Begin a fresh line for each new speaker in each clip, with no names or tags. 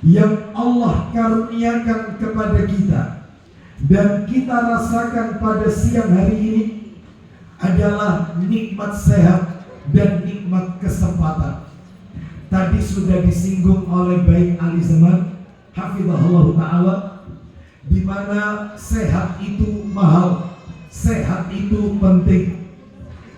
yang Allah karuniakan kepada kita dan kita rasakan pada siang hari ini adalah nikmat sehat dan nikmat kesempatan. Tadi sudah disinggung oleh Baik Ali Zaman hafizahullah ta'ala, di mana sehat itu mahal, sehat itu penting.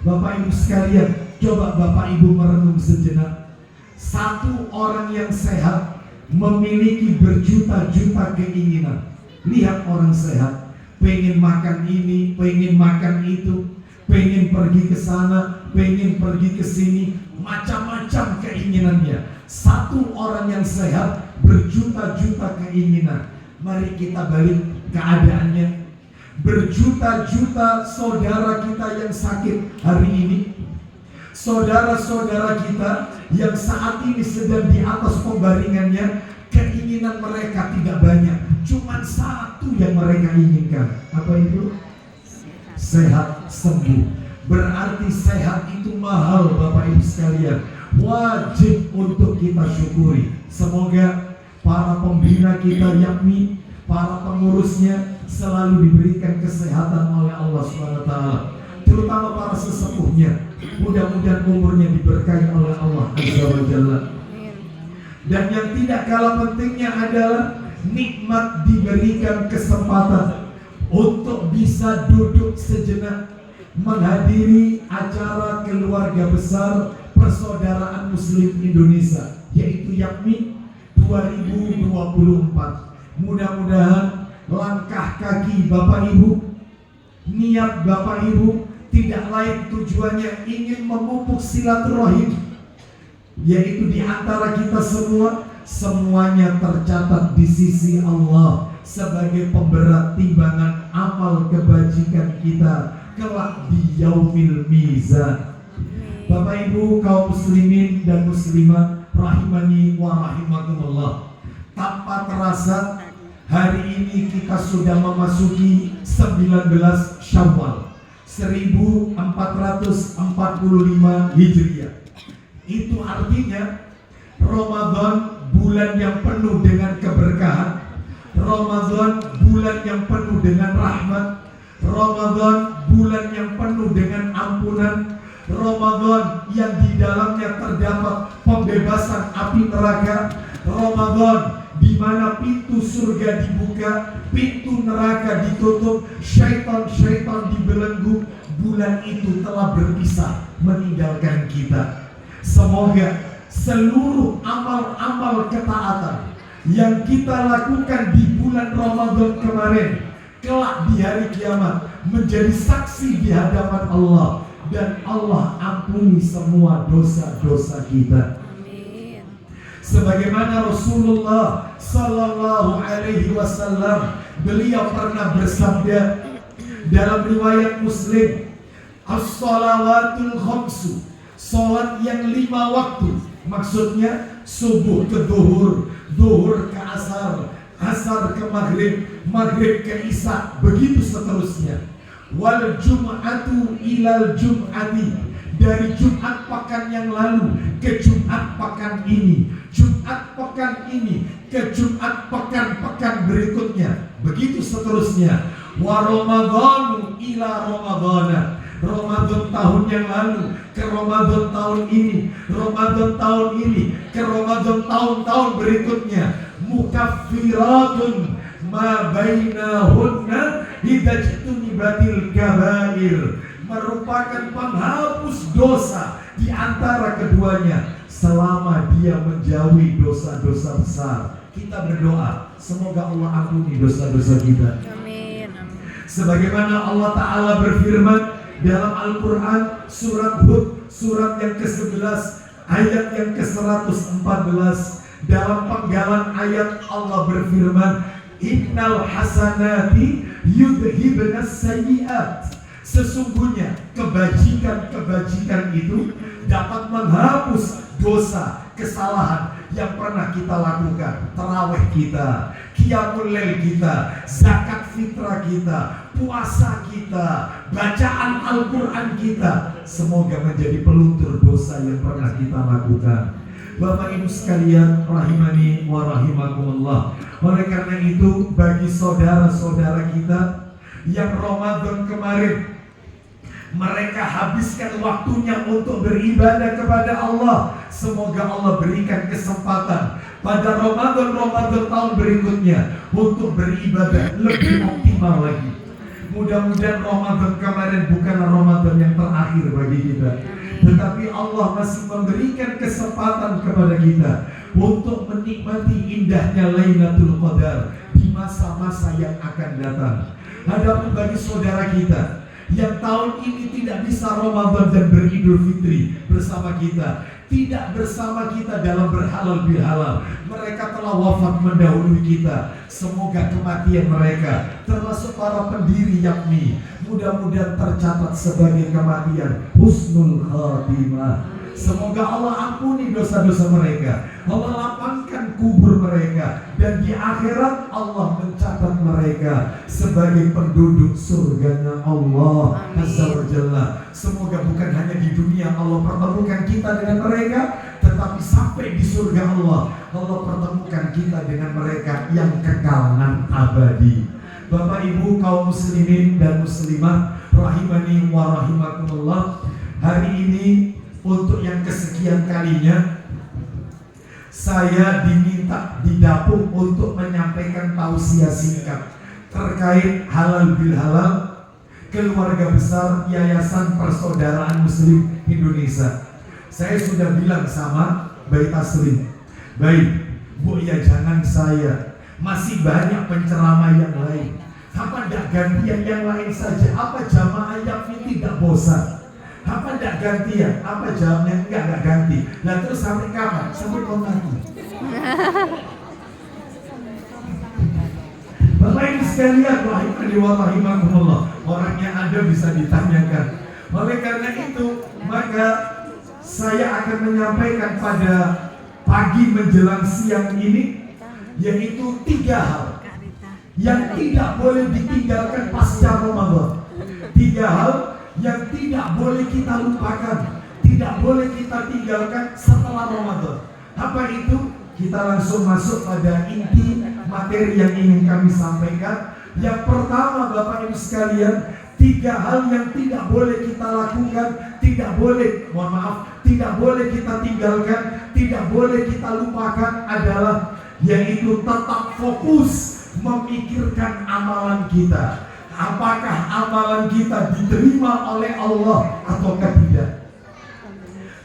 Bapak Ibu sekalian, coba Bapak Ibu merenung sejenak. Satu orang yang sehat memiliki berjuta-juta keinginan. Lihat orang sehat, pengen makan ini, pengen makan itu, pengen pergi ke sana, pengen pergi ke sini, macam-macam keinginannya. Satu orang yang sehat berjuta-juta keinginan. Mari kita balik keadaannya. Berjuta-juta saudara kita yang sakit hari ini, saudara-saudara kita yang saat ini sedang di atas pembaringannya, keinginan mereka tidak banyak, cuma satu yang mereka inginkan. Apa itu? Sehat, sembuh. Berarti sehat itu mahal, Bapak Ibu sekalian. Wajib untuk kita syukuri. Semoga para pembina kita, yakni para pengurusnya, selalu diberikan kesehatan oleh Allah SWT, terutama para sesepuhnya. Mudah-mudahan umurnya diberkahi oleh Allah Azza wa Jalla. Dan yang tidak kalah pentingnya adalah nikmat diberikan kesempatan untuk bisa duduk sejenak menghadiri acara keluarga besar Persaudaraan Muslim Indonesia, yaitu YAPMI 2024. Mudah-mudahan langkah kaki Bapak Ibu, niat Bapak Ibu tidak lain tujuannya ingin memupuk silaturahim, yaitu di antara kita semua, semuanya tercatat di sisi Allah sebagai pemberat timbangan amal kebajikan kita kelak di yaumil mizan. Bapak Ibu kaum muslimin dan muslimah rahimani wa rahimakumullah, tanpa terasa hari ini kita sudah memasuki 19 Syawal 1445 Hijriah. Itu artinya Ramadan bulan yang penuh dengan keberkahan, Ramadan bulan yang penuh dengan rahmat, Ramadan bulan yang penuh dengan ampunan, Ramadan yang di dalamnya terdapat pembebasan api neraka, Ramadan di mana pintu surga dibuka, pintu neraka ditutup, syaitan-syaitan dibelenggu. Bulan itu telah berpisah meninggalkan kita. Semoga seluruh amal-amal ketaatan yang kita lakukan di bulan Ramadan kemarin, kelak di hari kiamat menjadi saksi di hadapan Allah, dan Allah ampuni semua dosa-dosa kita. Sebagaimana Rasulullah Sallallahu Alaihi Wasallam, beliau pernah bersabda dalam riwayat Muslim, as-salawatul khamsu, salat yang 5 waktu, maksudnya subuh ke zuhur, zuhur ke asar, asar ke maghrib, maghrib ke isya, begitu seterusnya. Wal jum'atu ilal jum'ati, dari Jumat pekan yang lalu ke Jumat pekan ini, Jumat pekan ini ke Jumat pekan berikutnya, begitu seterusnya. Wa Ramadhanu ila Ramadhana, Ramadan tahun yang lalu ke Ramadan tahun ini, Ramadan tahun ini ke Ramadan tahun-tahun berikutnya. Mukaffiratun ma bainahunna idajtunibatil kabair, merupakan penghapus dosa di antara keduanya selama dia menjauhi dosa-dosa besar. Kita berdoa semoga Allah ampuni dosa-dosa kita.
Amin.
Sebagaimana Allah Ta'ala berfirman dalam Al-Quran surat Hud, surat yang ke-11 ayat yang ke-114, dalam penggalan ayat Allah berfirman, innal hasanati yudhibnas sayyiat, sesungguhnya kebajikan-kebajikan itu dapat menghapus dosa, kesalahan yang pernah kita lakukan. Tarawih kita, qiyamul lail kita, zakat fitrah kita, puasa kita, bacaan Al-Quran kita, semoga menjadi peluntur dosa yang pernah kita lakukan. Bapak Ibu sekalian, rahimani wa rahimakumullah. Oleh karena itu, bagi saudara-saudara kita yang Ramadan kemarin mereka habiskan waktunya untuk beribadah kepada Allah, semoga Allah berikan kesempatan pada Ramadan tahun berikutnya untuk beribadah lebih optimal lagi. Mudah-mudahan Ramadan kemarin bukanlah Ramadan yang terakhir bagi kita, tetapi Allah masih memberikan kesempatan kepada kita untuk menikmati indahnya Lailatul Qadar di masa-masa yang akan datang. Adapun bagi saudara kita yang tahun ini tidak bisa Ramadan dan beridul fitri bersama kita, tidak bersama kita dalam berhalal bihalal, mereka telah wafat mendahului kita. Semoga kematian mereka, termasuk para pendiri yakni, mudah-mudahan tercatat sebagai kematian husnul khatimah. Semoga Allah ampuni dosa-dosa mereka, Allah lapangkan kubur mereka, dan di akhirat Allah mencatat mereka sebagai penduduk surganya Allah Azza wa Jalla. Semoga bukan hanya di dunia Allah pertemukan kita dengan mereka, tetapi sampai di surga Allah pertemukan kita dengan mereka yang kekal dan abadi. Bapak Ibu kaum muslimin dan muslimah rahimani wa rahimakumullah, hari ini untuk yang kesekian kalinya saya diminta di dapur untuk menyampaikan tausiah singkat terkait halal bil halal keluarga besar Yayasan Persaudaraan Muslim Indonesia. Saya sudah bilang sama Baik Taslim, baik Bu, ya jangan saya, masih banyak penceramah yang lain. Apa tidak gantian yang lain saja? Apa jamaah yang ini tidak bosan? Apa tidak gantian? Apa jamnya enggak ganti? Nah terus sampai kapan? Sampai kau mati. Bapak Ibu sekalian, rahimani wa rahimakumullah, orangnya ada bisa ditanyakan. Oleh karena itu, maka saya akan menyampaikan pada pagi menjelang siang ini, yaitu 3 hal yang tidak boleh ditinggalkan pasca Ramadan. 3 hal yang tidak boleh kita lupakan, tidak boleh kita tinggalkan setelah Ramadan. Apa itu? Kita langsung masuk pada inti materi yang ingin kami sampaikan. Yang pertama, Bapak Ibu sekalian, 3 hal yang tidak boleh kita lakukan, tidak boleh kita tinggalkan, tidak boleh kita lupakan adalah yaitu tetap fokus memikirkan amalan kita. Apakah amalan kita diterima oleh Allah ataukah tidak?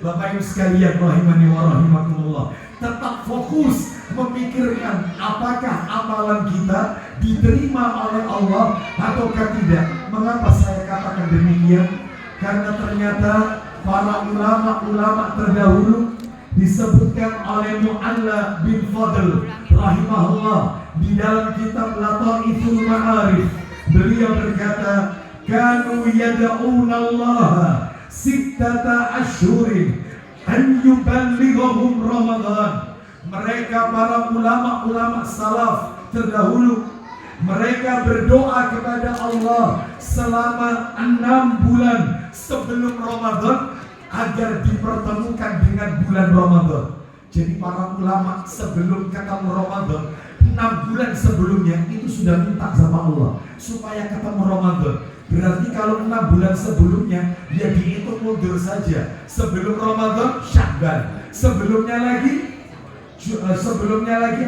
Bapak Ibu sekalian rahimani wa rahimakumullah, tetap fokus memikirkan apakah amalan kita diterima oleh Allah ataukah tidak. Mengapa saya katakan demikian? Karena ternyata para ulama terdahulu disebutkan oleh Mu'alla bin Fadl rahimahullah di dalam kitab Lataiful Ma'arif. Beliau berkata, kanu yad'una Allah sittata ashhurin an yuballighahum Ramadan. Mereka para ulama salaf terdahulu, mereka berdoa kepada Allah selama 6 bulan sebelum Ramadan agar dipertemukan dengan bulan Ramadan. Jadi para ulama sebelum ketemu Ramadan 6 bulan sebelumnya itu sudah minta sama Allah supaya ketemu Ramadan. Berarti kalau 6 bulan sebelumnya ya dihitung mundur saja. Sebelum Ramadan Sya'ban, sebelumnya lagi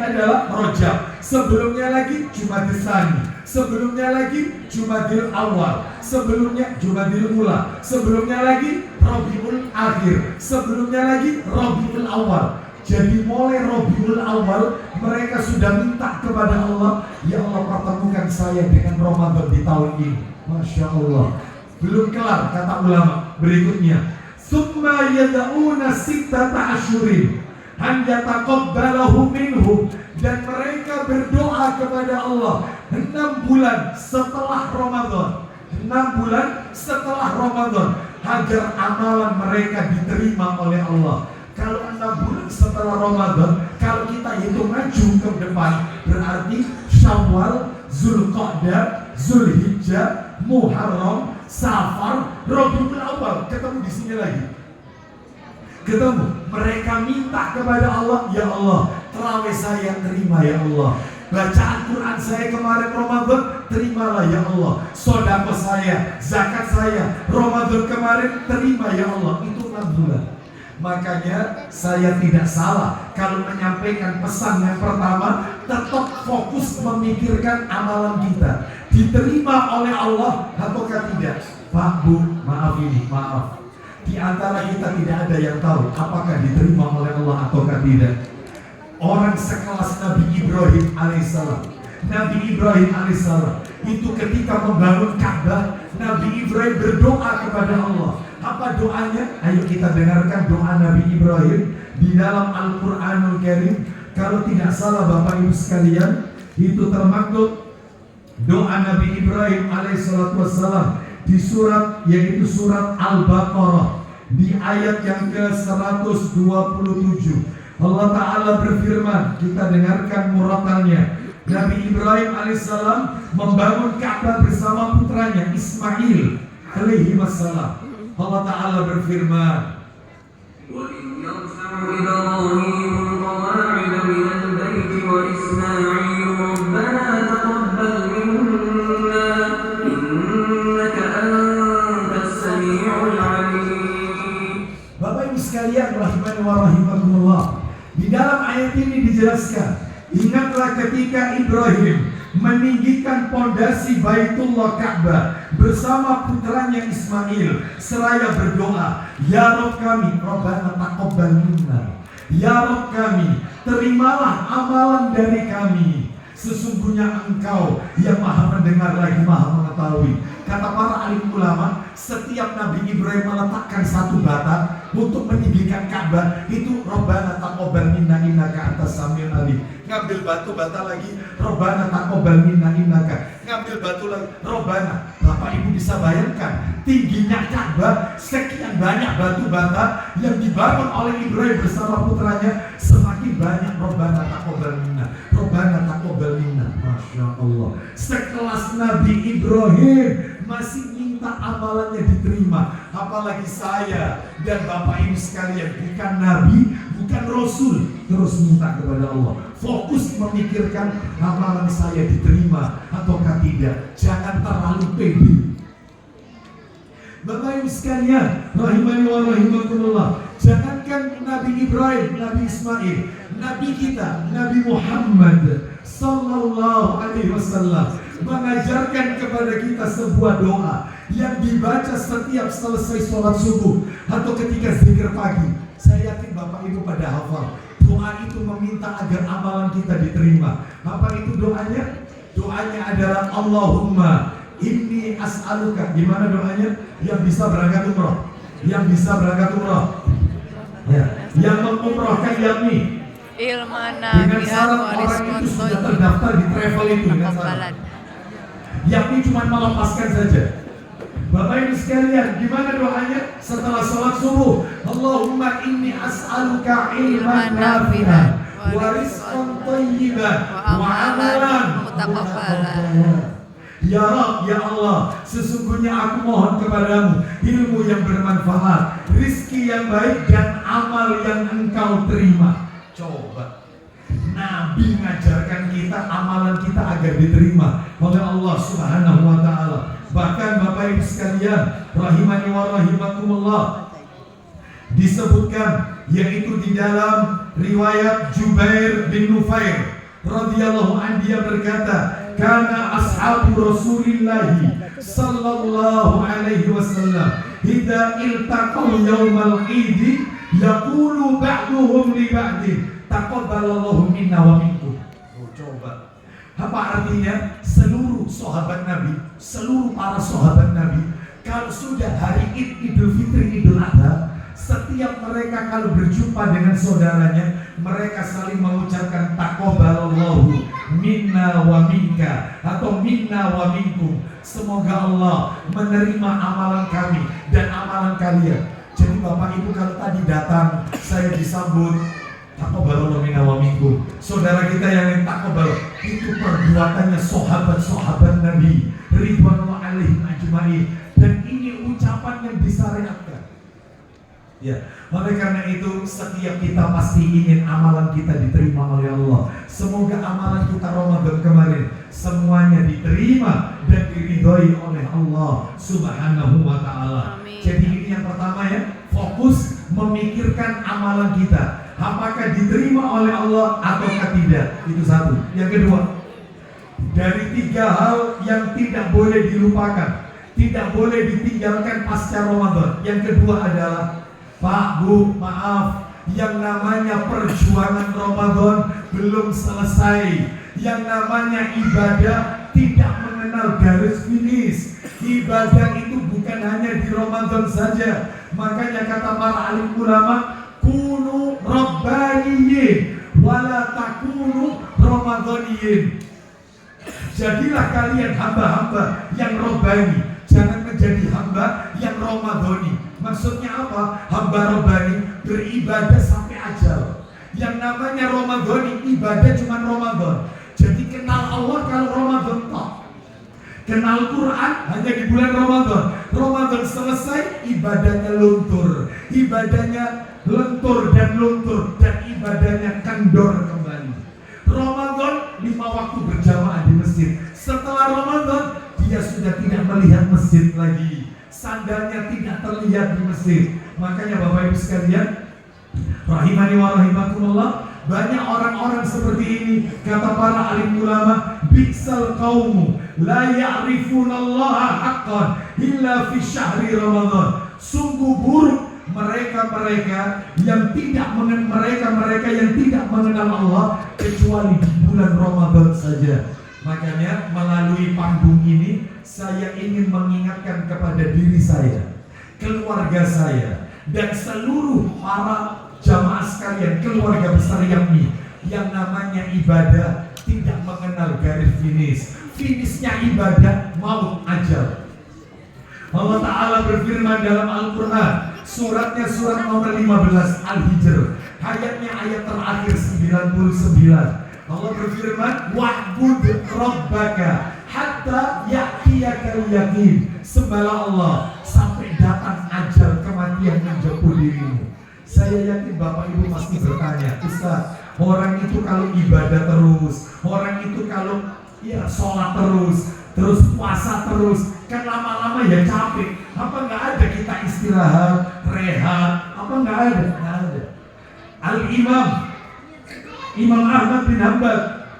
adalah Rajab, sebelumnya lagi Jumadil Tsani, sebelumnya lagi Jumadil Awal, sebelumnya Jumadil Ula, sebelumnya lagi Rabiul Akhir, sebelumnya lagi Rabiul Awal. Jadi mulai Rabiul Awal mereka sudah minta kepada Allah, ya Allah pertemukan saya dengan Ramadan di tahun ini. Masya Allah. Belum kelar kata ulama berikutnya, summa yad'una sittata ashhurin an yataqabbalahu minhum, dan mereka berdoa kepada Allah 6 bulan setelah Ramadan, 6 bulan setelah Ramadan agar amalan mereka diterima oleh Allah. Kalau 6 bulan setelah Ramadan, kalau kita hitung maju ke depan, berarti Syawal, Zulqa'dah, Zulhijjah, Muharram, Safar, Rabiul Awal, ketemu di sini lagi. Ketemu, mereka minta kepada Allah, ya Allah, tarawih saya terima ya Allah. Bacaan Quran saya kemarin Ramadan, terimalah ya Allah. Sedekah saya, zakat saya Ramadan kemarin, terima ya Allah. Itu 6 bulan. Makanya saya tidak salah kalau menyampaikan pesan yang pertama, tetap fokus memikirkan amalan kita diterima oleh Allah ataukah tidak. Pak, Bu, maaf ini, maaf. Di antara kita tidak ada yang tahu apakah diterima oleh Allah ataukah tidak. Orang sekelas Nabi Ibrahim alaihissalam, Nabi Ibrahim alaihissalam itu ketika membangun Ka'bah, Nabi Ibrahim berdoa kepada Allah. Apa doanya? Ayo kita dengarkan doa Nabi Ibrahim di dalam Al-Quranul Karim. Kalau tidak salah Bapak Ibu sekalian, itu termaktub doa Nabi Ibrahim alaihissalam di surat, yaitu surat Al-Baqarah di ayat yang ke-127. Allah Ta'ala berfirman, kita dengarkan muratalnya. Nabi Ibrahim alaihissalam membangun Ka'bah bersama putranya Ismail alaihi wassalam. Allah Ta'ala berfirman, Bapak Ibu sekalian rahimani wa rahimakumullah, di dalam ayat ini dijelaskan, ingatlah ketika Ibrahim meninggikan pondasi Baitullah Ka'bah bersama putranya Ismail seraya berdoa, ya Rabb kami, Rabbana taqabbal minna, ya Rabb kami, terimalah amalan dari kami, sesungguhnya Engkau yang maha mendengar lagi maha mengetahui. Kata para alim ulama, setiap Nabi Ibrahim meletakkan satu bata untuk meninggikan Ka'bah, itu Rabbana taqabbal minna innaka antas samiul alim. Ngambil batu bata lagi, Rabbana taqabbal minna innaka. Ngambil batu lagi, Rabbana. Bapak Ibu bisa bayangkan tingginya Ka'bah, sekian banyak batu bata yang dibangun oleh Ibrahim bersama putranya, semakin banyak Rabbana taqabbal minna, Rabbana taqabbal minna. Masya Allah, sekelas Nabi Ibrahim masih minta amalannya diterima, apalagi saya dan Bapak Ibu sekalian, bukan Nabi, bukan Rasul, terus minta kepada Allah. Fokus memikirkan amalan saya diterima ataukah tidak. Jangan terlalu pede. Bapak Ibu sekalian, rahimani wa rahimakumullah, jangankan Nabi Ibrahim, Nabi Ismail, Nabi kita, Nabi Muhammad sallallahu alaihi wasallam mengajarkan kepada kita sebuah doa yang dibaca setiap selesai sholat subuh atau ketika zikir pagi. Saya yakin Bapak Ibu pada hafal. Doa itu meminta agar amalan kita diterima. Apa itu doanya? Doanya adalah Allahumma inni as'aluka. Gimana doanya? Yang bisa berangkat umrah, yang bisa berangkat umrah, ya, yang mengumrahkan yakni dengan syarat orang itu sudah terdaftar di travel itu, dengan syarat yakni cuma melepaskan saja. Bapak Ibu sekalian, gimana doanya setelah sholat subuh? Allahumma inni as'aluka ilman nafi'an wa rizqan thayyiban wa amalan mutaqabbalan. Ya Rabb, ya Allah, sesungguhnya aku mohon kepadamu ilmu yang bermanfaat, rizki yang baik, dan amal yang Engkau terima. Coba, Nabi mengajarkan kita amalan kita agar diterima oleh Allah Subhanahu wa Ta'ala. Bahkan Bapak Ibu sekalian, rahimani wa rahimakumullah, disebutkan, yaitu di dalam riwayat Jubair bin Nufair radhiyallahu anhu, dia berkata, kana ashabu Rasulillah sallallahu alaihi wasallam idza iltaqaw yaumal Eid yaqulu ba'duhum li ba'din taqabbalallahu minna wa minkum. Coba, apa artinya? Seluruh sahabat Nabi, seluruh para sahabat Nabi, kalau sudah hari Idul Fitri, Idul Adha, setiap mereka kalau berjumpa dengan saudaranya, mereka saling mengucapkan taqabbalallahu minna wa minka atau minna wa minkum. Semoga Allah menerima amalan kami dan amalan kalian. Jadi Bapak Ibu kalau tadi datang, saya disambut taqabbalallahu minna wa minkum. Saudara kita yang taqabbal, itu perbuatannya sahabat-sahabat Nabi ridwanullah alaihim ajmain, dan ini ucapan yang disyariatkan. Ya, Oleh karena itu, setiap kita pasti ingin amalan kita diterima oleh Allah. Semoga amalan kita Ramadan kemarin semuanya diterima dan diridhoi oleh Allah Subhanahu wa ta'ala. Jadi ini yang pertama ya, fokus memikirkan amalan kita, apakah diterima oleh Allah ataukah tidak. Itu satu. Yang kedua, dari 3 hal yang tidak boleh dilupakan, tidak boleh ditinggalkan pasca Ramadan. Yang kedua adalah, Pak, Bu, maaf, yang namanya perjuangan Ramadan belum selesai. Yang namanya ibadah tidak mengenal garis finish. Ibadah itu bukan hanya di Ramadan saja. Makanya kata para alim ulama, kunu rabbaniyin wala takunu ramadhaniyin. Jadilah kalian hamba-hamba yang robbani, jangan menjadi hamba yang ramadhani. Maksudnya apa? Hamba robbani beribadah sampai ajal. Yang namanya ramadhani, ibadah cuma Ramadan. Jadi kenal Allah kalau Ramadan tak. Kenal Quran hanya di bulan Ramadan. Ramadan selesai, ibadahnya luntur. Ibadahnya lentur dan luntur, dan ibadahnya kendor kembali. Ramadan 5 waktu berjamaah di masjid. Setelah Ramadan, dia sudah tidak melihat masjid lagi. Sandalnya tidak terlihat di masjid. Makanya Bapak Ibu sekalian, rahimani wa rahimakumullah, banyak orang-orang seperti ini. Kata para alim ulama, bi'sal qaumu la ya'rifunallaha haqqan illa fi syahri Ramadan. Sungguh buruk mereka-mereka yang tidak mengenal Allah kecuali di bulan Ramadan saja. Makanya melalui panggung ini saya ingin mengingatkan kepada diri saya, keluarga saya, dan seluruh para jamaah sekalian, keluarga besar YAMI, yang namanya ibadah tidak mengenal garis finish. Finishnya ibadah maut ajal. Allah Ta'ala berfirman dalam Al-Quran, suratnya surat nomor 15 Al-Hijr, ayatnya ayat terakhir 99. Allah berfirman, wa'bud rabbaka hatta ya'tiyakal yaqin. Sembahlah Allah sampai datang ajal kematian menjemput dirimu. Saya yakin Bapak Ibu pasti bertanya, Ustaz, orang itu kalau ibadah terus, orang itu kalau sholat terus puasa terus, kan lama-lama ya capek. Apa nggak ada kita istirahat, rehat? Apa nggak ada? Nggak ada. Imam Ahmad bin Hanbal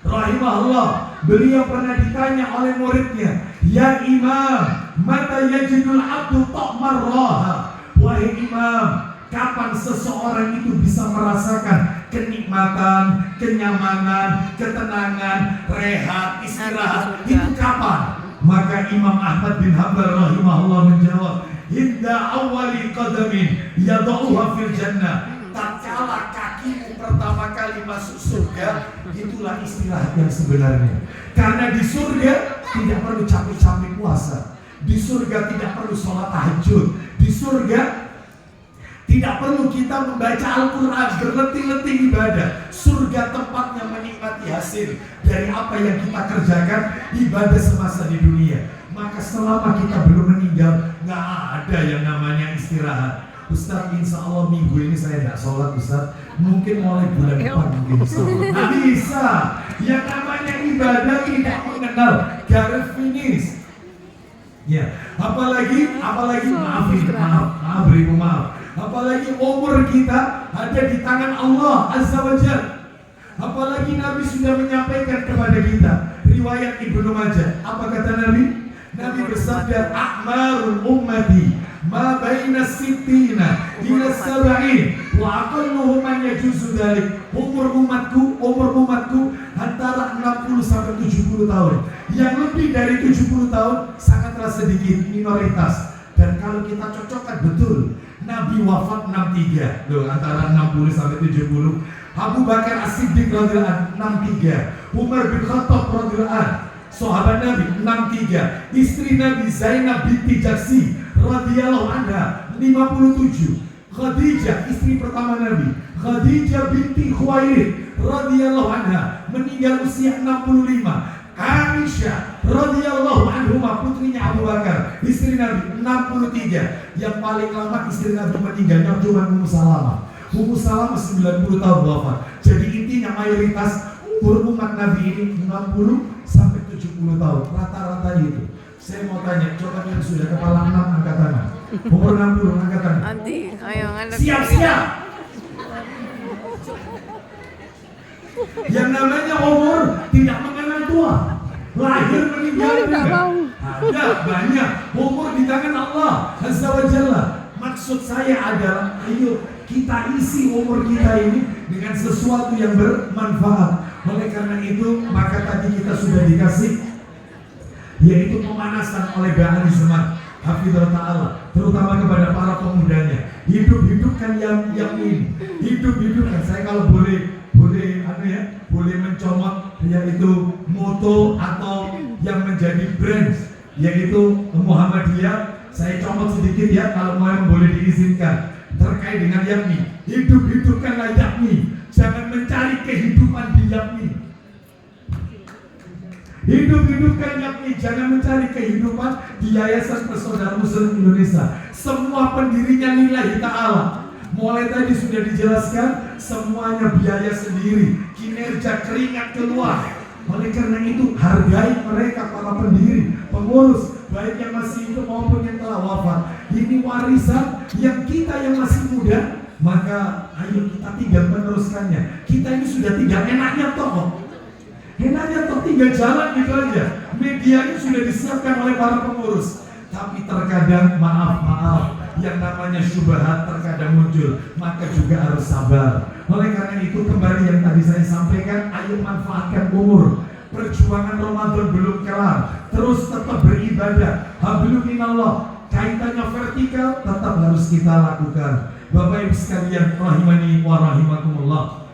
rahimahullah, beliau pernah ditanya oleh muridnya, ya Imam, mata yajidul abdu ta'mar raha. Wahai Imam, kapan seseorang itu bisa merasakan kenikmatan, kenyamanan, ketenangan, rehat, istirahat? Itu kapan? Maka Imam Ahmad bin Hanbal rahimahullah menjawab, hinda awali qadamin yadauha fil jannah. Tatkala kakimu pertama kali masuk surga, itulah istirahat yang sebenarnya. Karena di surga tidak perlu capek-capek puasa. Di surga tidak perlu sholat tahajud. Di surga tidak perlu kita membaca Al-Quran, berletih-letih ibadah. Surga tempatnya menikmati hasil dari apa yang kita kerjakan, ibadah semasa di dunia. Maka selama kita belum meninggal, nggak ada yang namanya istirahat. Ustaz, insya Allah minggu ini saya tidak sholat Ustaz. Mungkin mulai bulan depan mungkin sholat. Nggak bisa. Yang namanya ibadah tidak mengenal garis finish. Ya, apalagi maaf. Apalagi umur kita ada di tangan Allah Azza wa Jalla. Apalagi Nabi sudah menyampaikan kepada kita, riwayat Ibnu Majah. Apa kata Nabi? Nabi bersabda, a'marul ummati ma baina sittina ila sab'in wa aqalluhum man yajuzu dzalik. Umur umatku antara 60 sampai 70 tahun. Yang lebih dari 70 tahun sangatlah sedikit, minoritas. Dan kalau kita cocokkan betul, Nabi wafat 63. Loh, antara 60 sampai 70. Abu Bakar As-Siddiq radhiyallahu anhu 63. Umar bin Khattab radhiyallahu anhu, sahabat Nabi 63. Istri Nabi Zainab binti Jahsy radhiyallahu anha 57. Khadijah, istri pertama Nabi, Khadijah binti Khuwailid radhiyallahu anha, meninggal usia 65. Aisyah radhiyallahu anha, putrinya Abu Bakar, istri Nabi 63. Yang paling lama istri Nabi meninggalnya cuma Ummu Salamah. Ummu Salamah 90 tahun wafat. Jadi intinya mayoritas umat Nabi ini 60 sampai 70 tahun rata-rata itu. Saya mau tanya, coba yang sudah kepala 6 angkat tangan. Umur 60 angkat tangan. Siap-siap. Yang namanya umur tidak mengenal tua. Lahir meninggal juga. Ada banyak. Umur di tangan Allah Azza wa Jalla. Maksud saya adalah, ayo kita isi umur kita ini dengan sesuatu yang bermanfaat. Oleh karena itu, maka tadi kita sudah dikasih, yaitu pemanasan oleh Ba'ali Zaman Hafidhullah Ta'ala, terutama kepada para pemudanya. Hidup-hidupkan yang ini. Hidup-hidupkan. Saya kalau boleh mencomot yaitu moto atau yang menjadi brand yaitu Muhammadiyah, saya comot sedikit ya kalau mau boleh diizinkan terkait dengan yakni. Hidup-hidupkanlah yakni, jangan mencari kehidupan di yakni. Hidup-hidupkan yakni, jangan mencari kehidupan di Yayasan Persaudaraan Muslim Indonesia. Semua pendirinya lillahi ta'ala. Mulai tadi sudah dijelaskan, semuanya biaya sendiri, kinerja keringat keluar. Oleh karena itu, hargai mereka para pendiri, pengurus, baik yang masih hidup maupun yang telah wafat. Ini warisan yang kita yang masih muda, maka ayo kita tinggal meneruskannya. Kita ini sudah tinggal enaknya toh. Enaknya toh tinggal jalan gitu aja. Media ini sudah disiapkan oleh para pengurus. Tapi terkadang maaf, yang namanya syubhat terkadang muncul, maka juga harus sabar. Oleh karena itu kembali yang tadi saya sampaikan, ayo manfaatkan umur. Perjuangan Ramadan belum kelar, terus tetap beribadah. Hablum minallah, kaitannya vertikal tetap harus kita lakukan. Bapak Ibu sekalian rahimani wa rahimakumullah.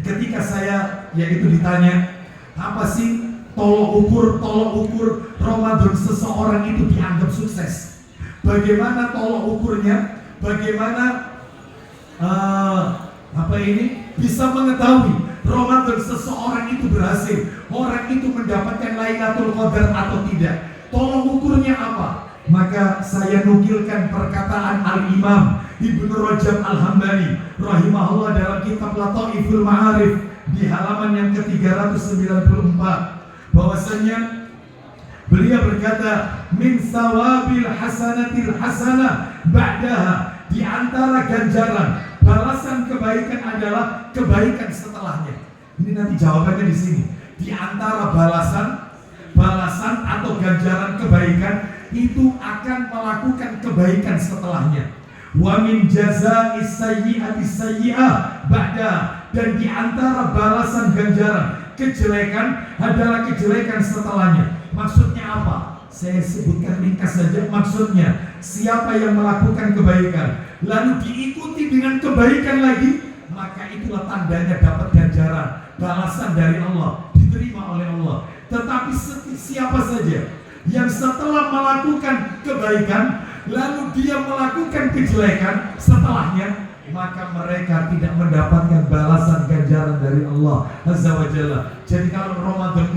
Ketika saya yaitu ditanya, apa sih tolok ukur Ramadan seseorang itu dianggap sukses? Bagaimana tolok ukurnya? Bagaimana bisa mengetahui Ramadan seseorang itu berhasil, orang itu mendapatkan Lailatul Qadar atau tidak? Tolok ukurnya apa? Maka saya nukilkan perkataan Al-Imam Ibnu Rajab Al-Hambali rahimahullah dalam kitab Lataiful Ma'arif di halaman yang ke-394, bahwasanya beliau berkata, min sawabil hasanatil hasanah ba'daha, di antara ganjaran balasan kebaikan adalah kebaikan setelahnya. Ini nanti jawabannya di sini. Di antara balasan atau ganjaran kebaikan itu akan melakukan kebaikan setelahnya. Wa min jaza'is sayyi'ati sayyi'ah ba'da, dan di antara balasan ganjaran kejelekan adalah kejelekan setelahnya. Maksudnya apa? Saya sebutkan ringkas saja. Maksudnya, siapa yang melakukan kebaikan lalu diikuti dengan kebaikan lagi, maka itulah tandanya dapat ganjaran, balasan dari Allah, diterima oleh Allah. Tetapi siapa saja yang setelah melakukan kebaikan lalu dia melakukan kejelekan setelahnya, maka mereka tidak mendapatkan balasan ganjaran dari Allah Azza wa Jalla. Jadi kalau Ramadan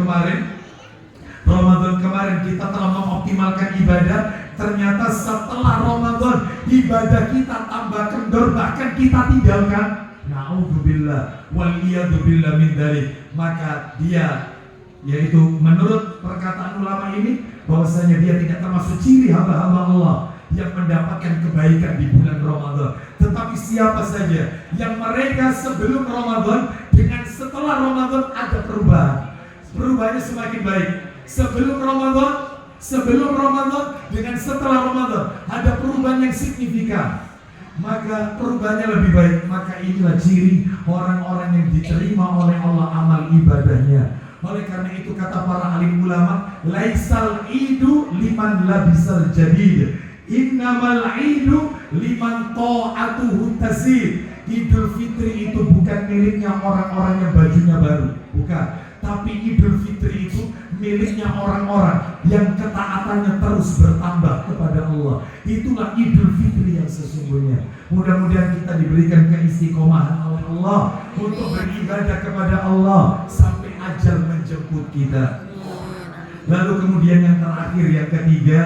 kemarin kita telah mengoptimalkan ibadah, ternyata setelah Ramadan ibadah kita tambah kendor, bahkan kita tinggalkan, na'udzubillah wal iyadzubillah min dzalik, maka dia, yaitu menurut perkataan ulama ini, bahwasanya dia tidak termasuk ciri hamba-hamba Allah yang mendapatkan kebaikan di bulan Ramadan. Tetapi siapa saja yang mereka sebelum Ramadan dengan setelah Ramadan ada perubahannya semakin baik. Sebelum Ramadan dengan setelah Ramadan ada perubahan yang signifikan, maka perubahannya lebih baik. Maka inilah ciri orang-orang yang diterima oleh Allah amal ibadahnya. Oleh karena itu kata para alim ulama, laisal idu liman labisal jadid, innamal idu liman ta'atuhu tazid. Idul Fitri itu bukan miliknya orang-orang yang bajunya baru, bukan. Tapi Idul Fitri itu miliknya orang-orang yang ketaatannya terus bertambah kepada Allah. Itulah Idul Fitri yang sesungguhnya. Mudah-mudahan kita diberikan keistiqomahan oleh Allah untuk beribadah kepada Allah sampai ajal menjemput kita. Lalu kemudian yang terakhir, yang ketiga,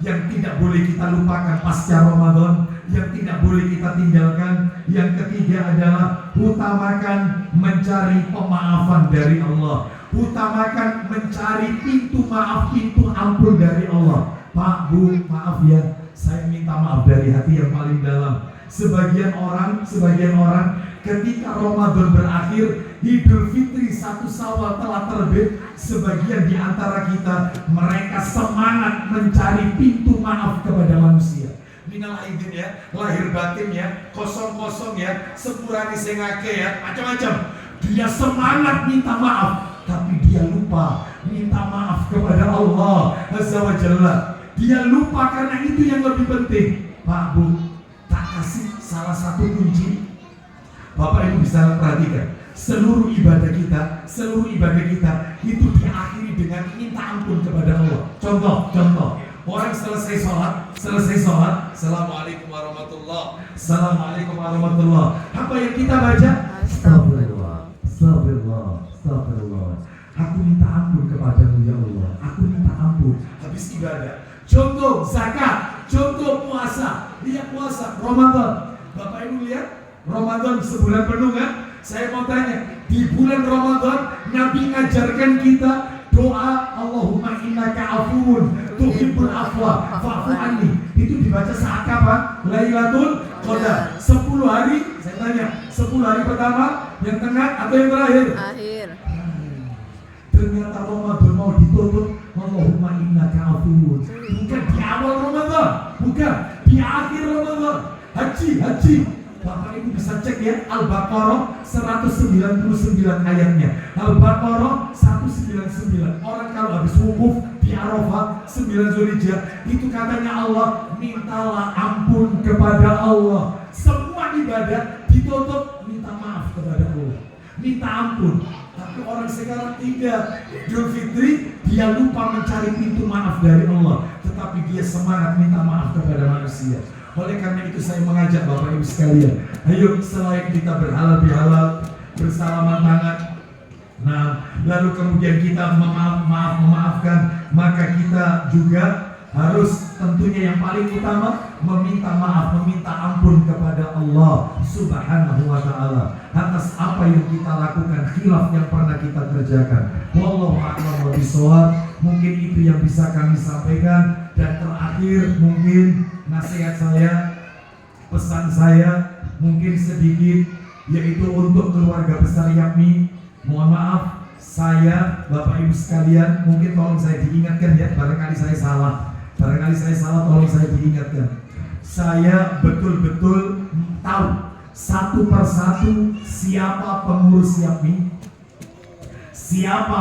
yang tidak boleh kita lupakan pasca Ramadan, yang tidak boleh kita tinggalkan, yang ketiga adalah utamakan mencari pemaafan dari Allah, utamakan mencari pintu maaf, pintu ampun dari Allah. Pak, Bu, maaf ya, saya minta maaf dari hati yang paling dalam. Sebagian orang ketika Ramadan berakhir, Idul Fitri 1 Syawal telah terbit, sebagian di antara kita mereka semangat mencari pintu maaf kepada manusia. Minal aidin ya, lahir batin ya, kosong ya, sepurani sengake ya, macam-macam. Dia semangat minta maaf, tapi dia lupa minta maaf kepada Allah Azza wa Jalla. Dia lupa karena itu yang lebih penting. Pak, Bu, tak kasih salah satu kunci. Bapak Ibu bisa perhatikan, seluruh ibadah kita itu diakhiri dengan minta ampun kepada Allah. Contoh, orang selesai sholat, Assalamualaikum warahmatullah. Apa yang kita baca? Astagfirullah. Aku minta ampun kepadamu ya Allah. Aku minta ampun. Habis ibadah. Contoh zakat, contoh puasa. Lihat puasa Ramadan. Bapak Ibu lihat Ramadan sebulan penuh kan? Saya mau tanya, di bulan Ramadan Nabi ngajarkan kita doa Allahumma innaka afuwun tuhibbul afwa fa'fu anni. Itu dibaca saat kapan? Lailatul Qadar. 10 hari, saya tanya, 10 hari pertama, yang tengah atau yang terakhir?
Akhir.
Ternyata Ramadan mau ditutup Allahumma innaka afuwun. Bukan di awal Ramadan, bukan di akhir Ramadan. Haji. Bapak Ibu bisa cek ya, Al-Baqarah 199 ayatnya. Al-Baqarah 199. Orang kalau habis wukuf di Arafah 9 Zulhijjah, itu katanya Allah, mintalah ampun kepada Allah. Semua ibadah ditutup minta maaf kepada Allah, minta ampun. Tapi orang sekarang tidak. Idul Fitri dia lupa mencari pintu maaf dari Allah, tetapi dia semangat minta maaf kepada manusia. Oleh karena itu saya mengajak Bapak Ibu sekalian, ayo selain kita berhalal bersalaman tangan, nah lalu kemudian kita memaafkan, maka kita juga harus tentunya yang paling utama meminta maaf, meminta ampun kepada Allah Subhanahu wa ta'ala atas apa yang kita lakukan, khilaf yang pernah kita kerjakan. Wallahu a'lam bishawab. Mungkin itu yang bisa kami sampaikan. Dan terakhir mungkin nasihat saya, pesan saya mungkin sedikit, yaitu untuk keluarga besar YAPMI. Mohon maaf, saya Bapak Ibu sekalian, mungkin tolong saya diingatkan ya, barangkali saya salah, tolong saya diingatkan. Saya betul-betul tahu satu persatu siapa pengurus YAPMI, siapa